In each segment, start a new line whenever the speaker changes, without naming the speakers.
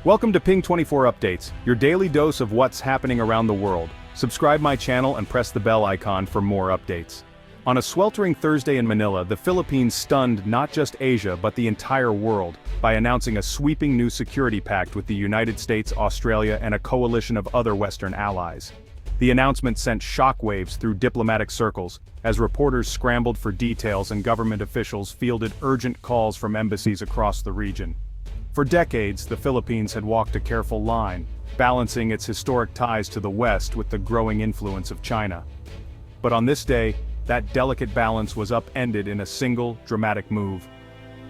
Welcome to Ping 24 Updates, your daily dose of what's happening around the world. Subscribe my channel and press the bell icon for more updates. On a sweltering Thursday in Manila, the Philippines stunned not just Asia but the entire world by announcing a sweeping new security pact with the United States, Australia, and a coalition of other Western allies. The announcement sent shockwaves through diplomatic circles, as reporters scrambled for details and government officials fielded urgent calls from embassies across the region. For decades, the Philippines had walked a careful line, balancing its historic ties to the West with the growing influence of China. But on this day, that delicate balance was upended in a single, dramatic move.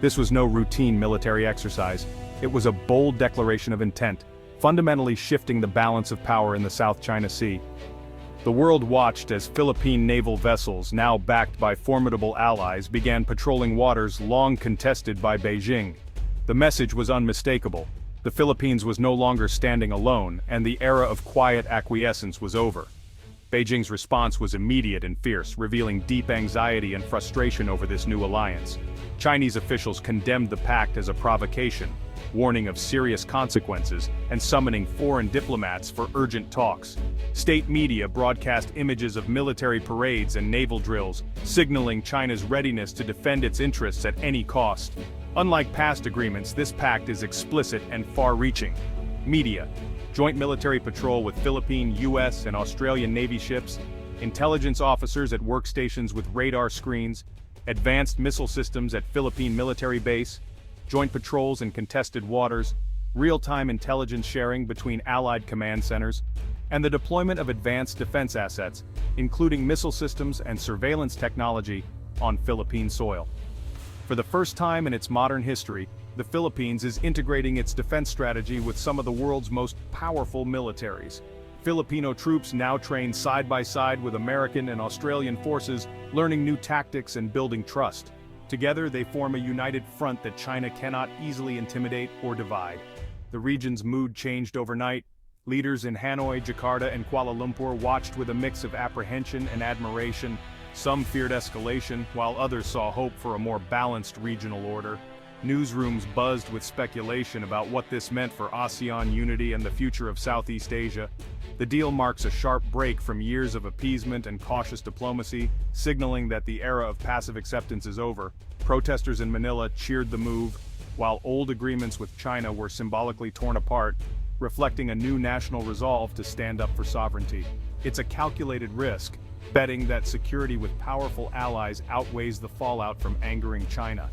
This was no routine military exercise, it was a bold declaration of intent, fundamentally shifting the balance of power in the South China Sea. The world watched as Philippine naval vessels, now backed by formidable allies, began patrolling waters long contested by Beijing. The message was unmistakable. The Philippines was no longer standing alone, and the era of quiet acquiescence was over. Beijing's response was immediate and fierce, revealing deep anxiety and frustration over this new alliance. Chinese officials condemned the pact as a provocation, warning of serious consequences, and summoning foreign diplomats for urgent talks. State media broadcast images of military parades and naval drills, signaling China's readiness to defend its interests at any cost. Unlike past agreements, this pact is explicit and far-reaching. Media: joint military patrol with Philippine, US, and Australian Navy ships, intelligence officers at workstations with radar screens, advanced missile systems at Philippine military base, joint patrols in contested waters, real-time intelligence sharing between allied command centers, and the deployment of advanced defense assets, including missile systems and surveillance technology, on Philippine soil. For the first time in its modern history, the Philippines is integrating its defense strategy with some of the world's most powerful militaries. Filipino troops now train side by side with American and Australian forces, learning new tactics and building trust. Together they form a united front that China cannot easily intimidate or divide. The region's mood changed overnight. Leaders in Hanoi, Jakarta, and Kuala Lumpur watched with a mix of apprehension and admiration. Some feared escalation, while others saw hope for a more balanced regional order. Newsrooms buzzed with speculation about what this meant for ASEAN unity and the future of Southeast Asia. The deal marks a sharp break from years of appeasement and cautious diplomacy, signaling that the era of passive acceptance is over. Protesters in Manila cheered the move, while old agreements with China were symbolically torn apart, reflecting a new national resolve to stand up for sovereignty. It's a calculated risk, betting that security with powerful allies outweighs the fallout from angering China.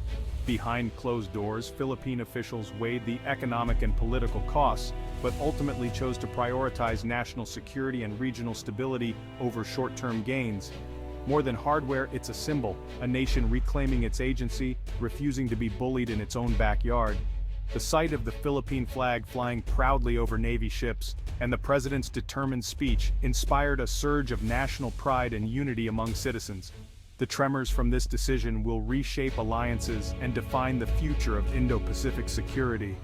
Behind closed doors, Philippine officials weighed the economic and political costs, but ultimately chose to prioritize national security and regional stability over short-term gains. More than hardware, it's a symbol, a nation reclaiming its agency, refusing to be bullied in its own backyard. The sight of the Philippine flag flying proudly over Navy ships, and the president's determined speech, inspired a surge of national pride and unity among citizens. The tremors from this decision will reshape alliances and define the future of Indo-Pacific security.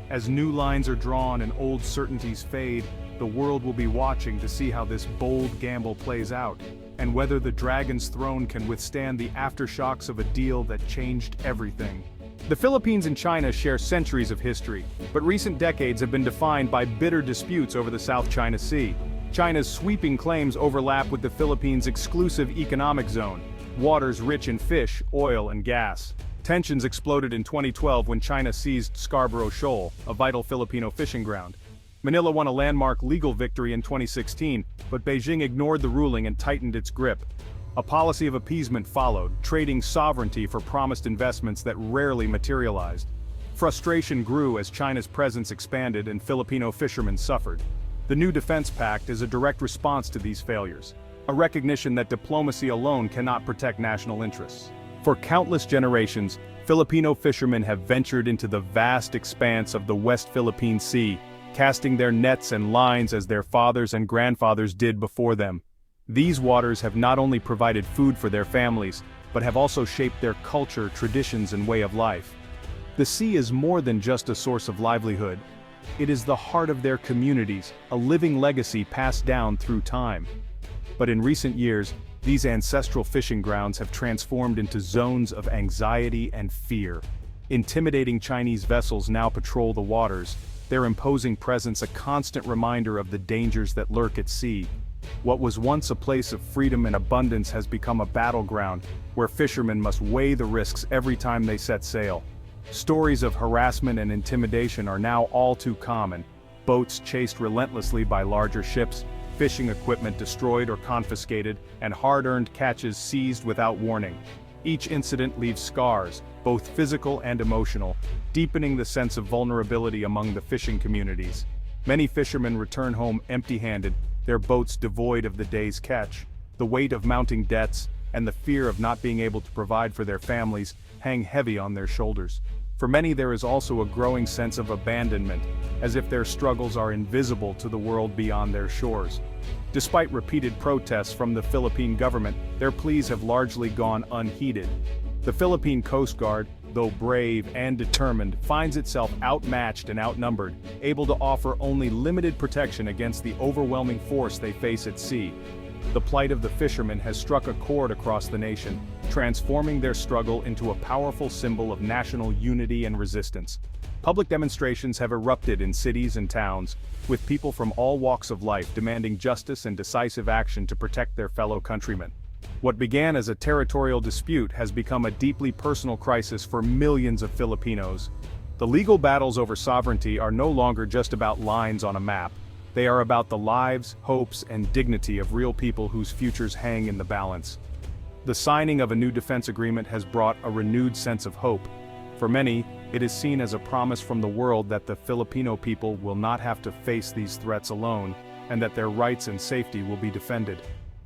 As new lines are drawn and old certainties fade, the world will be watching to see how this bold gamble plays out, and whether the dragon's throne can withstand the aftershocks of a deal that changed everything. The Philippines and China share centuries of history, but recent decades have been defined by bitter disputes over the South China Sea. China's sweeping claims overlap with the Philippines' exclusive economic zone, waters rich in fish, oil, and gas. Tensions exploded in 2012 when China seized Scarborough Shoal, a vital Filipino fishing ground. Manila won a landmark legal victory in 2016, but Beijing ignored the ruling and tightened its grip. A policy of appeasement followed, trading sovereignty for promised investments that rarely materialized. Frustration grew as China's presence expanded and Filipino fishermen suffered. The new defense pact is a direct response to these failures, a recognition that diplomacy alone cannot protect national interests. For countless generations, Filipino fishermen have ventured into the vast expanse of the West Philippine Sea, casting their nets and lines as their fathers and grandfathers did before them. These waters have not only provided food for their families, but have also shaped their culture, traditions, and way of life. The sea is more than just a source of livelihood. It is the heart of their communities, a living legacy passed down through time. But in recent years, these ancestral fishing grounds have transformed into zones of anxiety and fear. Intimidating Chinese vessels now patrol the waters, their imposing presence a constant reminder of the dangers that lurk at sea. What was once a place of freedom and abundance has become a battleground, where fishermen must weigh the risks every time they set sail. Stories of harassment and intimidation are now all too common. Boats chased relentlessly by larger ships, fishing equipment destroyed or confiscated, and hard-earned catches seized without warning. Each incident leaves scars, both physical and emotional, deepening the sense of vulnerability among the fishing communities. Many fishermen return home empty-handed, their boats devoid of the day's catch. The weight of mounting debts, and the fear of not being able to provide for their families, hang heavy on their shoulders. For many, there is also a growing sense of abandonment, as if their struggles are invisible to the world beyond their shores. Despite repeated protests from the Philippine government, their pleas have largely gone unheeded. The Philippine Coast Guard, though brave and determined, finds itself outmatched and outnumbered, able to offer only limited protection against the overwhelming force they face at sea. The plight of the fishermen has struck a chord across the nation, transforming their struggle into a powerful symbol of national unity and resistance. Public demonstrations have erupted in cities and towns, with people from all walks of life demanding justice and decisive action to protect their fellow countrymen. What began as a territorial dispute has become a deeply personal crisis for millions of Filipinos. The legal battles over sovereignty are no longer just about lines on a map. They are about the lives, hopes, and dignity of real people whose futures hang in the balance. The signing of a new defense agreement has brought a renewed sense of hope. For many, it is seen as a promise from the world that the Filipino people will not have to face these threats alone, and that their rights and safety will be defended.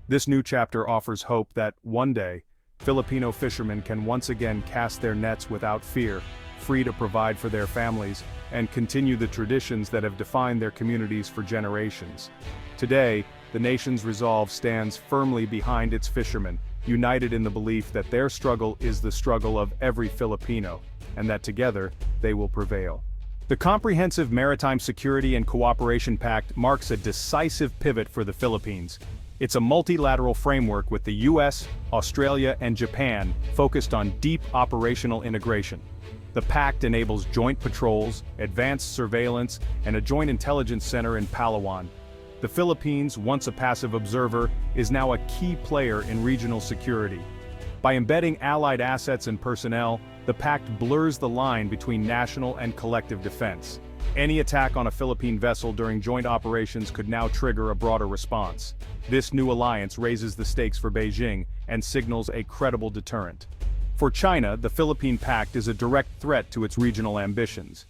This new chapter offers hope that, one day, Filipino fishermen can once again cast their nets without fear, free to provide for their families, and continue the traditions that have defined their communities for generations. Today, the nation's resolve stands firmly behind its fishermen, united in the belief that their struggle is the struggle of every Filipino, and that together, they will prevail. The Comprehensive Maritime Security and Cooperation Pact marks a decisive pivot for the Philippines. It's a multilateral framework with the US, Australia, and Japan focused on deep operational integration. The pact enables joint patrols, advanced surveillance, and a joint intelligence center in Palawan. The Philippines, once a passive observer, is now a key player in regional security. By embedding allied assets and personnel, the pact blurs the line between national and collective defense. Any attack on a Philippine vessel during joint operations could now trigger a broader response. This new alliance raises the stakes for Beijing and signals a credible deterrent. For China, the Philippine Pact is a direct threat to its regional ambitions.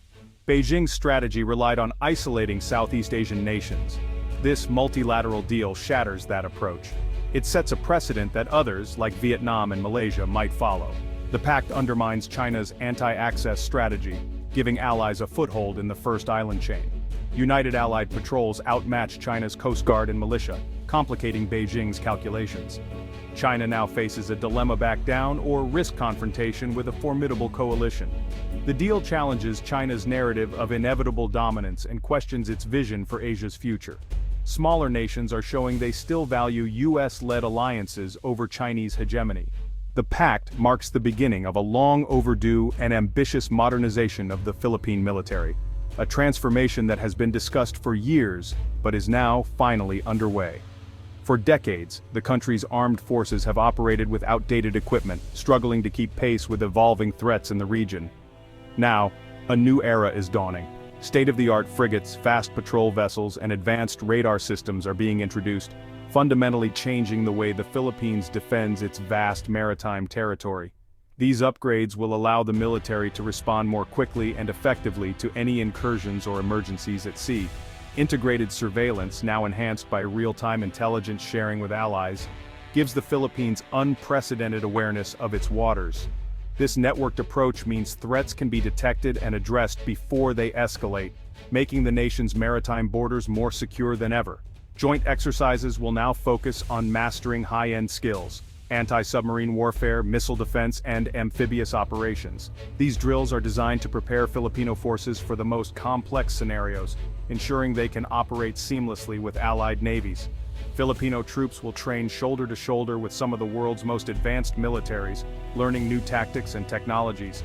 Beijing's strategy relied on isolating Southeast Asian nations. This multilateral deal shatters that approach. It sets a precedent that others, like Vietnam and Malaysia, might follow. The pact undermines China's anti-access strategy, giving allies a foothold in the first island chain. United Allied patrols outmatch China's Coast Guard and militia, complicating Beijing's calculations. China now faces a dilemma: back down or risk confrontation with a formidable coalition. The deal challenges China's narrative of inevitable dominance and questions its vision for Asia's future. Smaller nations are showing they still value US-led alliances over Chinese hegemony. The pact marks the beginning of a long overdue and ambitious modernization of the Philippine military, a transformation that has been discussed for years but is now finally underway. For decades, the country's armed forces have operated with outdated equipment, struggling to keep pace with evolving threats in the region. Now, a new era is dawning. State-of-the-art frigates, fast patrol vessels, and advanced radar systems are being introduced, fundamentally changing the way the Philippines defends its vast maritime territory. These upgrades will allow the military to respond more quickly and effectively to any incursions or emergencies at sea. Integrated surveillance, now enhanced by real-time intelligence sharing with allies, gives the Philippines unprecedented awareness of its waters. This networked approach means threats can be detected and addressed before they escalate, making the nation's maritime borders more secure than ever. Joint exercises will now focus on mastering high-end skills: anti-submarine warfare, missile defense, and amphibious operations. These drills are designed to prepare Filipino forces for the most complex scenarios, ensuring they can operate seamlessly with allied navies. Filipino troops will train shoulder to shoulder with some of the world's most advanced militaries, learning new tactics and technologies.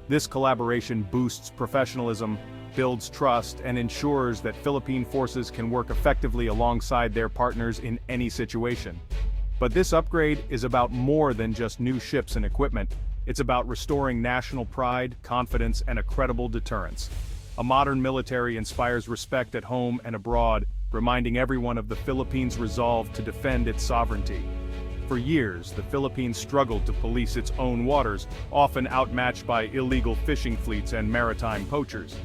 This collaboration boosts professionalism, builds trust, and ensures that Philippine forces can work effectively alongside their partners in any situation. But this upgrade is about more than just new ships and equipment. It's about restoring national pride, confidence, and a credible deterrence. A modern military inspires respect at home and abroad, reminding everyone of the Philippines' resolve to defend its sovereignty. For years, the Philippines struggled to police its own waters, often outmatched by illegal fishing fleets and maritime poachers.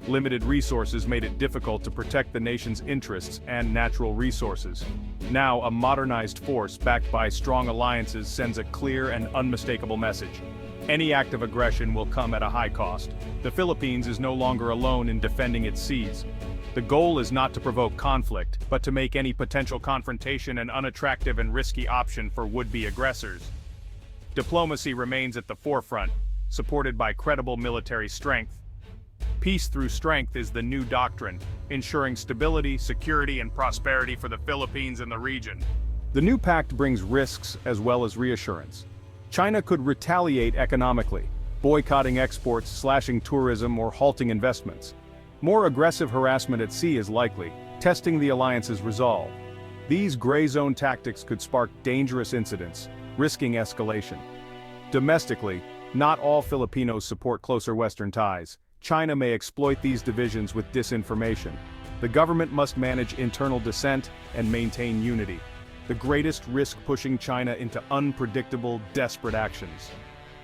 Limited resources made it difficult to protect the nation's interests and natural resources. Now, a modernized force backed by strong alliances sends a clear and unmistakable message. Any act of aggression will come at a high cost. The Philippines is no longer alone in defending its seas. The goal is not to provoke conflict, but to make any potential confrontation an unattractive and risky option for would-be aggressors. Diplomacy remains at the forefront, supported by credible military strength. Peace through strength is the new doctrine, ensuring stability, security, and prosperity for the Philippines and the region. The new pact brings risks as well as reassurance. China could retaliate economically, boycotting exports, slashing tourism, or halting investments. More aggressive harassment at sea is likely, testing the alliance's resolve. These gray zone tactics could spark dangerous incidents, risking escalation. Domestically, not all Filipinos support closer Western ties. China may exploit these divisions with disinformation. The government must manage internal dissent and maintain unity. The greatest risk pushing China into unpredictable, desperate actions.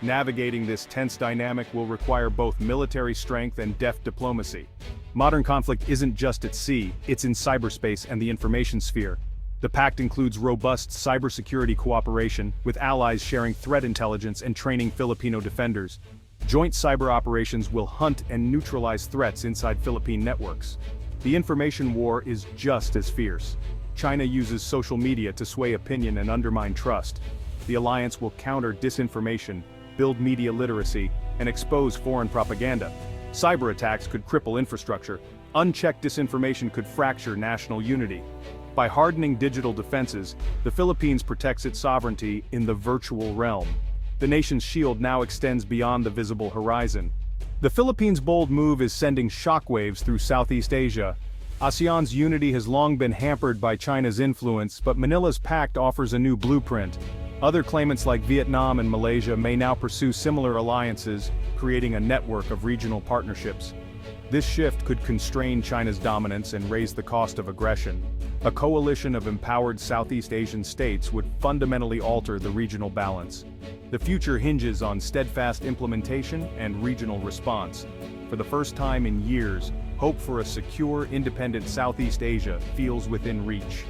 Navigating this tense dynamic will require both military strength and deft diplomacy. Modern conflict isn't just at sea, it's in cyberspace and the information sphere. The pact includes robust cybersecurity cooperation, with allies sharing threat intelligence and training Filipino defenders. Joint cyber operations will hunt and neutralize threats inside Philippine networks. The information war is just as fierce. China uses social media to sway opinion and undermine trust. The alliance will counter disinformation, build media literacy, and expose foreign propaganda. Cyber attacks could cripple infrastructure. Unchecked disinformation could fracture national unity. By hardening digital defenses, the Philippines protects its sovereignty in the virtual realm. The nation's shield now extends beyond the visible horizon. The Philippines' bold move is sending shockwaves through Southeast Asia. ASEAN's unity has long been hampered by China's influence, but Manila's pact offers a new blueprint. Other claimants like Vietnam and Malaysia may now pursue similar alliances, creating a network of regional partnerships. This shift could constrain China's dominance and raise the cost of aggression. A coalition of empowered Southeast Asian states would fundamentally alter the regional balance. The future hinges on steadfast implementation and regional response. For the first time in years, hope for a secure, independent Southeast Asia feels within reach.